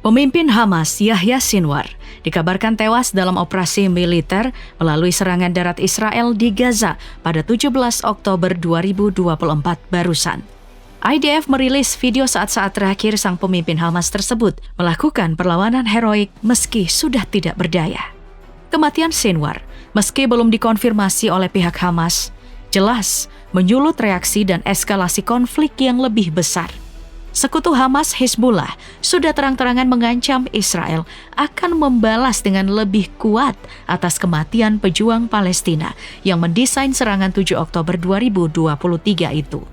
Pemimpin Hamas Yahya Sinwar dikabarkan tewas dalam operasi militer melalui serangan darat Israel di Gaza pada 17 Oktober 2024 barusan. IDF merilis video saat-saat terakhir sang pemimpin Hamas tersebut melakukan perlawanan heroik meski sudah tidak berdaya. Kematian Sinwar, meski belum dikonfirmasi oleh pihak Hamas, jelas menyulut reaksi dan eskalasi konflik yang lebih besar. Sekutu Hamas Hizbullah sudah terang-terangan mengancam Israel akan membalas dengan lebih kuat atas kematian pejuang Palestina yang mendesain serangan 7 Oktober 2023 itu.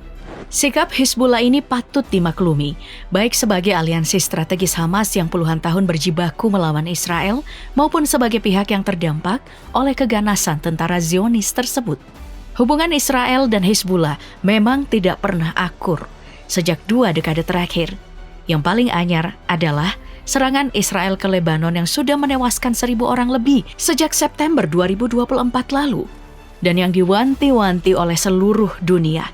Sikap Hizbullah ini patut dimaklumi, baik sebagai aliansi strategis Hamas yang puluhan tahun berjibaku melawan Israel, maupun sebagai pihak yang terdampak oleh keganasan tentara Zionis tersebut. Hubungan Israel dan Hizbullah memang tidak pernah akur sejak 2 dekade terakhir. Yang paling anyar adalah serangan Israel ke Lebanon yang sudah menewaskan 1.000 orang lebih sejak September 2024 lalu. Dan yang diwanti-wanti oleh seluruh dunia,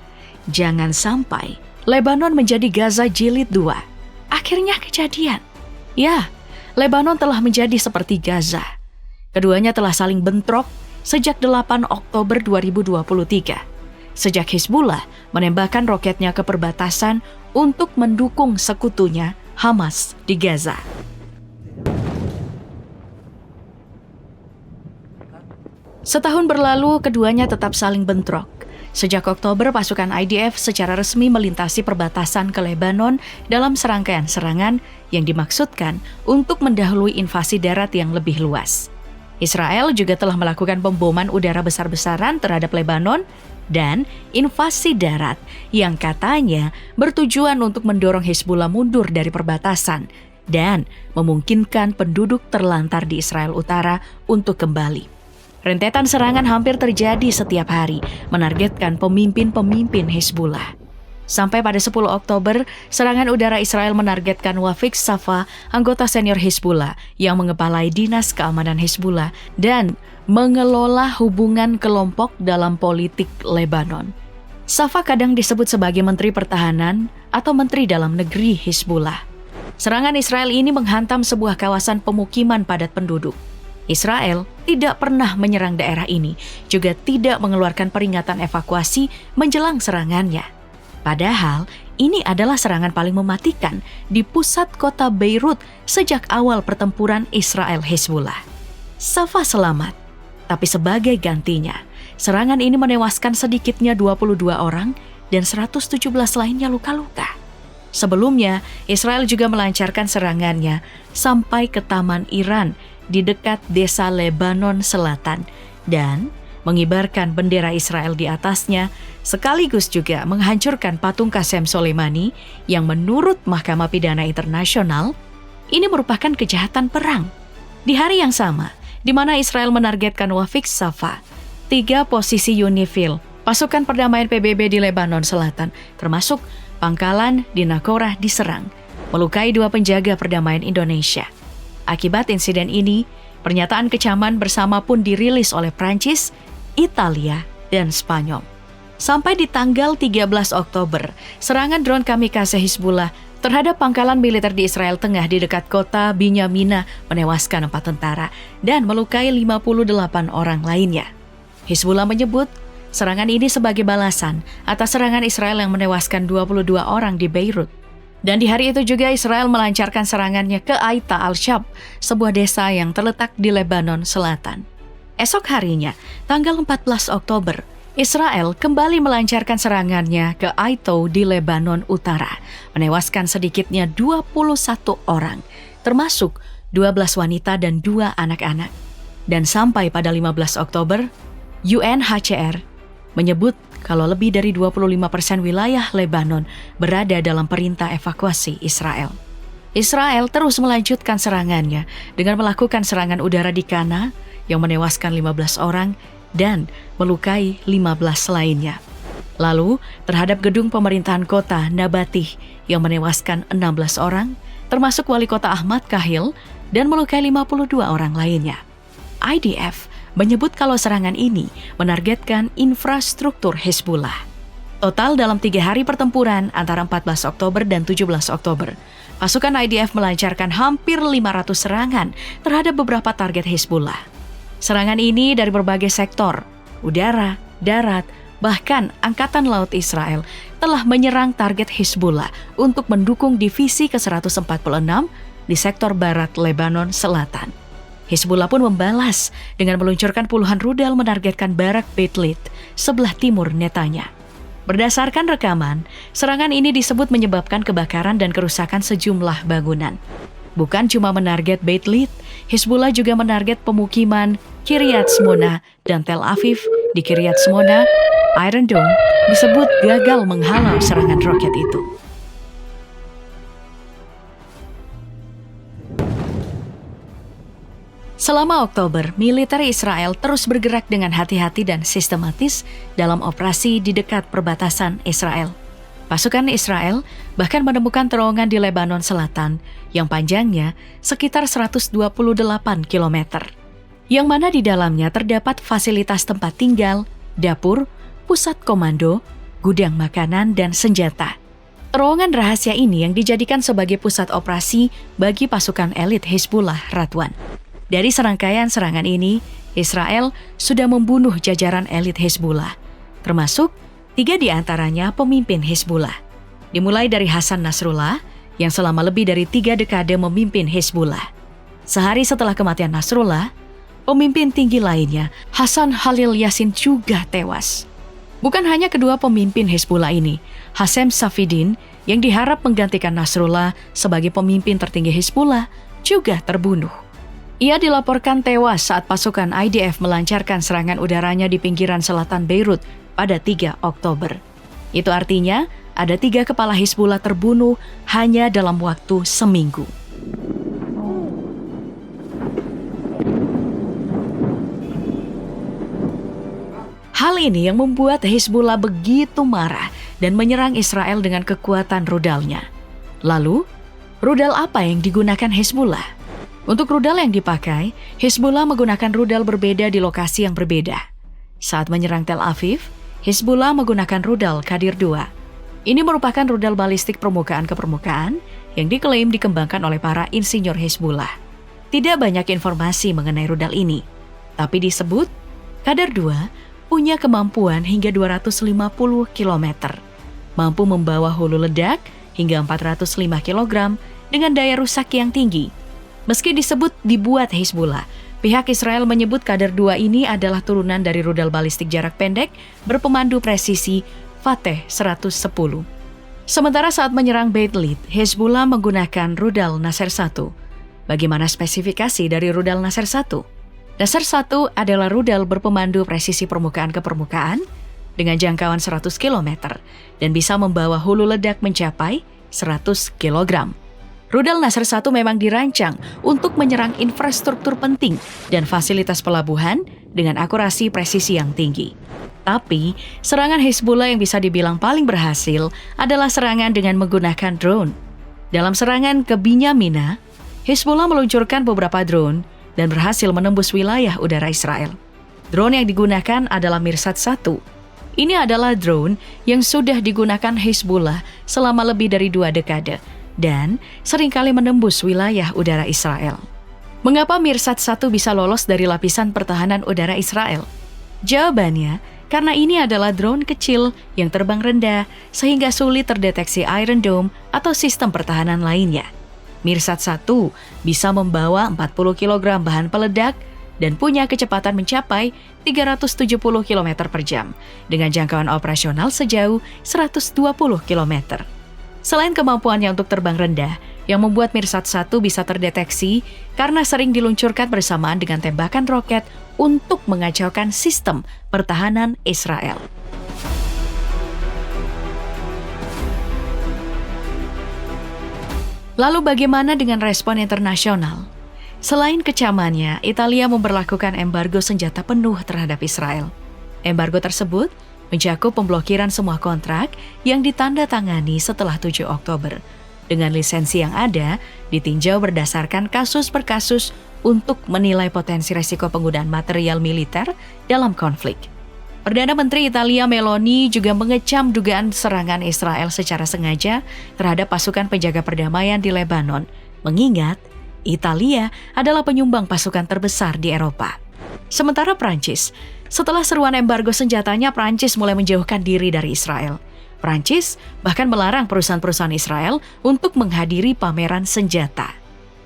jangan sampai Lebanon menjadi Gaza Jilid 2. Akhirnya kejadian. Ya, Lebanon telah menjadi seperti Gaza. Keduanya telah saling bentrok sejak 8 Oktober 2023. Sejak Hizbullah menembakkan roketnya ke perbatasan untuk mendukung sekutunya Hamas di Gaza. Setahun berlalu, keduanya tetap saling bentrok. Sejak Oktober, pasukan IDF secara resmi melintasi perbatasan ke Lebanon dalam serangkaian serangan yang dimaksudkan untuk mendahului invasi darat yang lebih luas. Israel juga telah melakukan pemboman udara besar-besaran terhadap Lebanon dan invasi darat yang katanya bertujuan untuk mendorong Hizbullah mundur dari perbatasan dan memungkinkan penduduk terlantar di Israel Utara untuk kembali. Rentetan serangan hampir terjadi setiap hari, menargetkan pemimpin-pemimpin Hizbullah. Sampai pada 10 Oktober, serangan udara Israel menargetkan Wafik Safa, anggota senior Hizbullah yang mengepalai Dinas Keamanan Hizbullah dan mengelola hubungan kelompok dalam politik Lebanon. Safa kadang disebut sebagai Menteri Pertahanan atau Menteri Dalam Negeri Hizbullah. Serangan Israel ini menghantam sebuah kawasan pemukiman padat penduduk. Israel tidak pernah menyerang daerah ini, juga tidak mengeluarkan peringatan evakuasi menjelang serangannya. Padahal, ini adalah serangan paling mematikan di pusat kota Beirut sejak awal pertempuran Israel-Hizbullah. Safa selamat, tapi sebagai gantinya, serangan ini menewaskan sedikitnya 22 orang dan 117 lainnya luka-luka. Sebelumnya, Israel juga melancarkan serangannya sampai ke Taman Iran di dekat desa Lebanon Selatan dan mengibarkan bendera Israel di atasnya, sekaligus juga menghancurkan patung Qasem Soleimani yang menurut Mahkamah Pidana Internasional ini merupakan kejahatan perang. Di hari yang sama, di mana Israel menargetkan Wafik Safa, 3 posisi UNIFIL, pasukan perdamaian PBB di Lebanon Selatan, termasuk pangkalan di Naqourah diserang, melukai 2 penjaga perdamaian Indonesia. Akibat insiden ini, pernyataan kecaman bersama pun dirilis oleh Prancis, Italia, dan Spanyol. Sampai di tanggal 13 Oktober, serangan drone kamikaze Hizbullah terhadap pangkalan militer di Israel Tengah di dekat kota Binyamina menewaskan 4 tentara dan melukai 58 orang lainnya. Hizbullah menyebut serangan ini sebagai balasan atas serangan Israel yang menewaskan 22 orang di Beirut. Dan di hari itu juga Israel melancarkan serangannya ke Aita al-Shab, sebuah desa yang terletak di Lebanon Selatan. Esok harinya, tanggal 14 Oktober, Israel kembali melancarkan serangannya ke Aito di Lebanon Utara, menewaskan sedikitnya 21 orang, termasuk 12 wanita dan 2 anak-anak. Dan sampai pada 15 Oktober, UNHCR menyebut kalau lebih dari 25% wilayah Lebanon berada dalam perintah evakuasi Israel. Israel terus melanjutkan serangannya dengan melakukan serangan udara di Kana yang menewaskan 15 orang dan melukai 15 lainnya. Lalu terhadap gedung pemerintahan kota Nabatih yang menewaskan 16 orang, termasuk wali kota Ahmad Kahil dan melukai 52 orang lainnya. IDF menyebut kalau serangan ini menargetkan infrastruktur Hizbullah. Total dalam 3 hari pertempuran antara 14 Oktober dan 17 Oktober, pasukan IDF melancarkan hampir 500 serangan terhadap beberapa target Hizbullah. Serangan ini dari berbagai sektor, udara, darat, bahkan Angkatan Laut Israel telah menyerang target Hizbullah untuk mendukung divisi ke-146 di sektor barat Lebanon Selatan. Hizbullah pun membalas dengan meluncurkan puluhan rudal menargetkan barak Beit Lit sebelah timur Netanya. Berdasarkan rekaman, serangan ini disebut menyebabkan kebakaran dan kerusakan sejumlah bangunan. Bukan cuma menarget Beit Lit, Hizbullah juga menarget pemukiman Kiryat Shmona dan Tel Aviv. Di Kiryat Shmona, Iron Dome disebut gagal menghalau serangan roket itu. Selama Oktober, militer Israel terus bergerak dengan hati-hati dan sistematis dalam operasi di dekat perbatasan Israel. Pasukan Israel bahkan menemukan terowongan di Lebanon Selatan yang panjangnya sekitar 128 km, yang mana di dalamnya terdapat fasilitas tempat tinggal, dapur, pusat komando, gudang makanan, dan senjata. Terowongan rahasia ini yang dijadikan sebagai pusat operasi bagi pasukan elit Hizbullah Radwan. Dari serangkaian serangan ini, Israel sudah membunuh jajaran elit Hizbullah, termasuk 3 di antaranya pemimpin Hizbullah. Dimulai dari Hasan Nasrullah, yang selama lebih dari 3 dekade memimpin Hizbullah. Sehari setelah kematian Nasrullah, pemimpin tinggi lainnya, Hasan Khalil Yassin, juga tewas. Bukan hanya kedua pemimpin Hizbullah ini, Hashem Safieddin yang diharap menggantikan Nasrullah sebagai pemimpin tertinggi Hizbullah juga terbunuh. Ia dilaporkan tewas saat pasukan IDF melancarkan serangan udaranya di pinggiran selatan Beirut pada 3 Oktober. Itu artinya ada 3 kepala Hizbullah terbunuh hanya dalam waktu seminggu. Hal ini yang membuat Hizbullah begitu marah dan menyerang Israel dengan kekuatan rudalnya. Lalu, rudal apa yang digunakan Hizbullah? Untuk rudal yang dipakai, Hizbullah menggunakan rudal berbeda di lokasi yang berbeda. Saat menyerang Tel Aviv, Hizbullah menggunakan rudal Qadir 2. Ini merupakan rudal balistik permukaan ke permukaan yang diklaim dikembangkan oleh para insinyur Hizbullah. Tidak banyak informasi mengenai rudal ini, tapi disebut Qadir 2 punya kemampuan hingga 250 km, mampu membawa hulu ledak hingga 405 kg dengan daya rusak yang tinggi. Meski disebut dibuat Hizbullah, pihak Israel menyebut Qadir 2 ini adalah turunan dari rudal balistik jarak pendek berpemandu presisi Fateh 110. Sementara saat menyerang Beit Lit, Hizbullah menggunakan rudal Nasser 1. Bagaimana spesifikasi dari rudal Nasser 1? Nasser 1 adalah rudal berpemandu presisi permukaan ke permukaan dengan jangkauan 100 km dan bisa membawa hulu ledak mencapai 100 kg. Rudal Nasser 1 memang dirancang untuk menyerang infrastruktur penting dan fasilitas pelabuhan dengan akurasi presisi yang tinggi. Tapi, serangan Hizbullah yang bisa dibilang paling berhasil adalah serangan dengan menggunakan drone. Dalam serangan ke Binyamina, Hizbullah meluncurkan beberapa drone dan berhasil menembus wilayah udara Israel. Drone yang digunakan adalah Mirsad 1. Ini adalah drone yang sudah digunakan Hizbullah selama lebih dari 2 dekade dan seringkali menembus wilayah udara Israel. Mengapa Mirsad 1 bisa lolos dari lapisan pertahanan udara Israel? Jawabannya, karena ini adalah drone kecil yang terbang rendah sehingga sulit terdeteksi Iron Dome atau sistem pertahanan lainnya. Mirsad 1 bisa membawa 40 kg bahan peledak dan punya kecepatan mencapai 370 km per jam dengan jangkauan operasional sejauh 120 km. Selain kemampuannya untuk terbang rendah, yang membuat Mirsad 1 bisa terdeteksi karena sering diluncurkan bersamaan dengan tembakan roket untuk mengacaukan sistem pertahanan Israel. Lalu bagaimana dengan respon internasional? Selain kecamannya, Italia memberlakukan embargo senjata penuh terhadap Israel. Embargo tersebut mencakup pemblokiran semua kontrak yang ditandatangani setelah 7 Oktober. Dengan lisensi yang ada, ditinjau berdasarkan kasus per kasus untuk menilai potensi resiko penggunaan material militer dalam konflik. Perdana Menteri Italia Meloni juga mengecam dugaan serangan Israel secara sengaja terhadap pasukan penjaga perdamaian di Lebanon, mengingat Italia adalah penyumbang pasukan terbesar di Eropa. Sementara Prancis, setelah seruan embargo senjatanya, Prancis mulai menjauhkan diri dari Israel. Prancis bahkan melarang perusahaan-perusahaan Israel untuk menghadiri pameran senjata.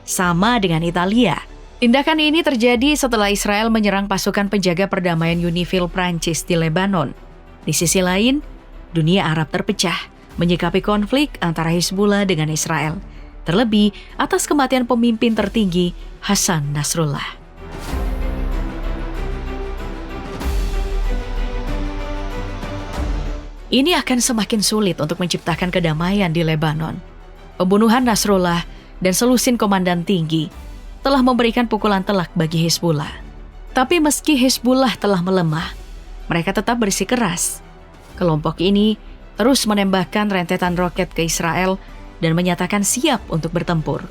Sama dengan Italia, tindakan ini terjadi setelah Israel menyerang pasukan penjaga perdamaian Unifil Prancis di Lebanon. Di sisi lain, dunia Arab terpecah menyikapi konflik antara Hizbullah dengan Israel, terlebih atas kematian pemimpin tertinggi Hasan Nasrullah. Ini akan semakin sulit untuk menciptakan kedamaian di Lebanon. Pembunuhan Nasrullah dan selusin komandan tinggi telah memberikan pukulan telak bagi Hizbullah. Tapi meski Hizbullah telah melemah, mereka tetap bersikeras. Kelompok ini terus menembakkan rentetan roket ke Israel dan menyatakan siap untuk bertempur.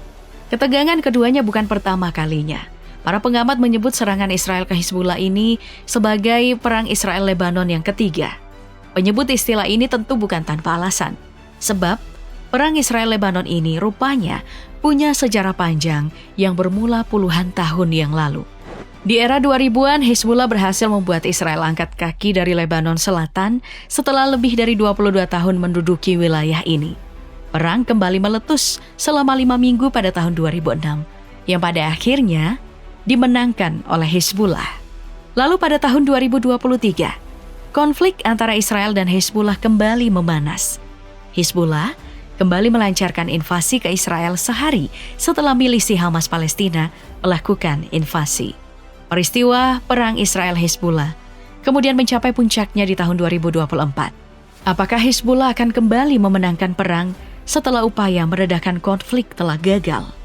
Ketegangan keduanya bukan pertama kalinya. Para pengamat menyebut serangan Israel ke Hizbullah ini sebagai perang Israel-Lebanon yang ketiga. Penyebut istilah ini tentu bukan tanpa alasan, sebab perang Israel-Lebanon ini rupanya punya sejarah panjang yang bermula puluhan tahun yang lalu. Di era 2000-an, Hizbullah berhasil membuat Israel angkat kaki dari Lebanon Selatan setelah lebih dari 22 tahun menduduki wilayah ini. Perang kembali meletus selama 5 minggu pada tahun 2006, yang pada akhirnya dimenangkan oleh Hizbullah. Lalu pada tahun 2023, konflik antara Israel dan Hizbullah kembali memanas. Hizbullah kembali melancarkan invasi ke Israel sehari setelah milisi Hamas Palestina melakukan invasi. Peristiwa perang Israel-Hizbullah kemudian mencapai puncaknya di tahun 2024. Apakah Hizbullah akan kembali memenangkan perang setelah upaya meredakan konflik telah gagal?